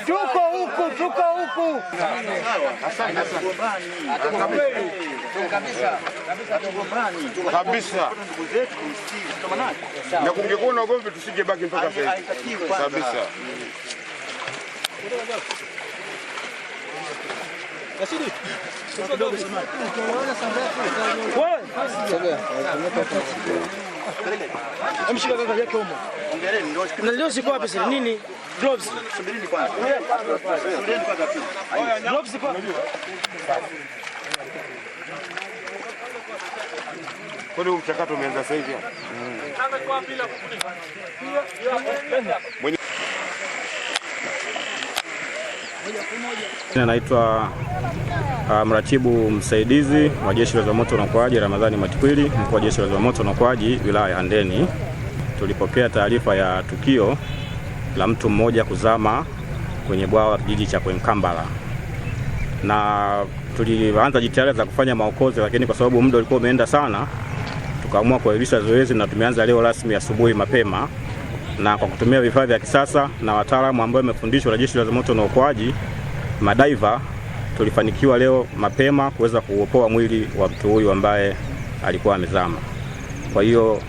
Tuko huku. Kabisa. Na kungekuwa na ugomvi tusije baki mpaka sasa. Kabisa. Ndio siko hapa sasa nini? Gloves. Subirini kwanza. Gloves kwa. Kwa hiyo mchakato umeanza sasa hivi. Naitwa mratibu msaidizi wa Jeshi la Zimamoto na Uokoaji Ramadhani Matikwili, mkuu wa Jeshi la Zimamoto na Uokoaji wilaya ya Handeni. Tulipokea taarifa ya tukio la mtu mmoja kuzama kwenye bwawa kijiji cha Kwenkambala, na tulianza jitihada za kufanya maokozi, lakini kwa sababu muda ulikuwa umeenda sana, tukaamua kuahirisha zoezi na tumeanza leo rasmi asubuhi mapema, na kwa kutumia vifaa vya kisasa na wataalamu ambao wamefundishwa na Jeshi la Zimamoto na Uokoaji, madaiva, tulifanikiwa leo mapema kuweza kuopoa mwili wa mtu huyu ambaye alikuwa amezama. Kwa hiyo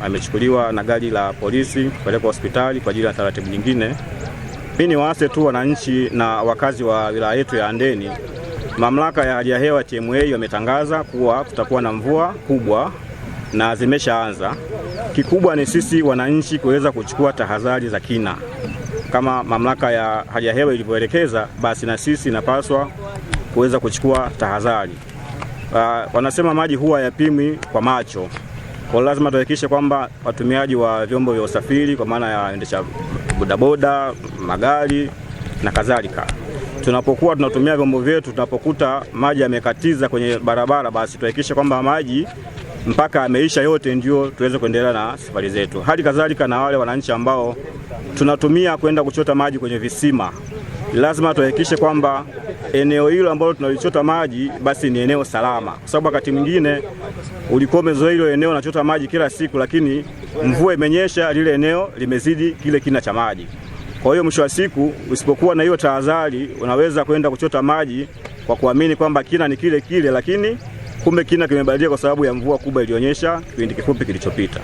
amechukuliwa na gari la polisi kupelekwa hospitali kwa ajili ya taratibu nyingine. Mimi ni waase tu wananchi na wakazi wa wilaya yetu ya Handeni. Mamlaka ya hali ya hewa TMA wametangaza kuwa kutakuwa na mvua kubwa na zimeshaanza. Kikubwa ni sisi wananchi kuweza kuchukua tahadhari za kina. Kama mamlaka ya hali ya hewa ilivyoelekeza, basi na sisi napaswa kuweza kuchukua tahadhari. Wanasema maji huwa yapimwi kwa macho. Kwa lazima tuhakikishe kwamba watumiaji wa vyombo vya usafiri kwa maana ya endesha bodaboda, magari na kadhalika, tunapokuwa tunatumia vyombo vyetu, tunapokuta maji yamekatiza kwenye barabara, basi tuhakikishe kwamba maji mpaka ameisha yote ndio tuweze kuendelea na safari zetu. Hali kadhalika na wale wananchi ambao tunatumia kwenda kuchota maji kwenye visima, lazima tuhakikishe kwamba eneo hilo ambalo tunalichota maji basi ni eneo salama, kwa sababu wakati mwingine ulikuwa umezoea hilo eneo unachota maji kila siku, lakini mvua imenyesha, lile eneo limezidi kile kina cha maji. Kwa hiyo mwisho wa siku usipokuwa na hiyo tahadhari, unaweza kwenda kuchota maji kwa kuamini kwamba kina ni kile kile, lakini kumbe kina kimebadilika kwa sababu ya mvua kubwa iliyonyesha kipindi kifupi kilichopita.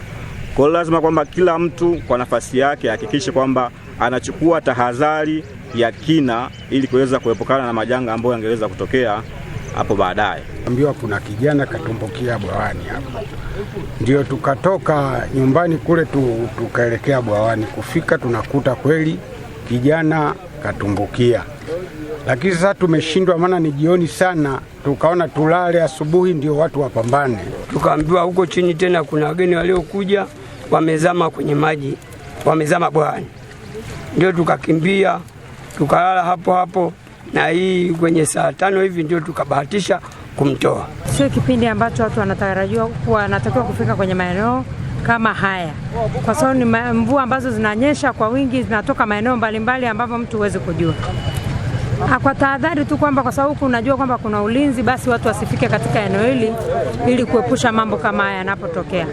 Kwa hiyo lazima kwamba kila mtu kwa nafasi yake hakikishe kwamba anachukua tahadhari ya kina ili kuweza kuepukana na majanga ambayo yangeweza kutokea hapo baadaye. Ambiwa kuna kijana katumbukia bwawani hapa. Ndio tukatoka nyumbani kule tukaelekea bwawani. Kufika tunakuta kweli kijana katumbukia. Lakini sasa tumeshindwa, maana ni jioni sana, tukaona tulale asubuhi ndio watu wapambane. Tukaambiwa huko chini tena kuna wageni waliokuja wamezama kwenye maji, wamezama bwawani. Ndio tukakimbia, tukalala hapo na hii kwenye saa 5 hivi ndio tukabahatisha kumtoa. Sio kipindi ambacho watu wanatarajiwa wanatakiwa kufika kwenye maeneo kama haya, kwa sababu ni mvua ambazo zinanyesha kwa wingi, zinatoka maeneo mbalimbali ambapo mtu huwezi kujua. Kwa tahadhari tu kwamba kwa sababu unajua kwamba kuna ulinzi, basi watu wasifike katika eneo hili ili kuepusha mambo kama haya yanapotokea.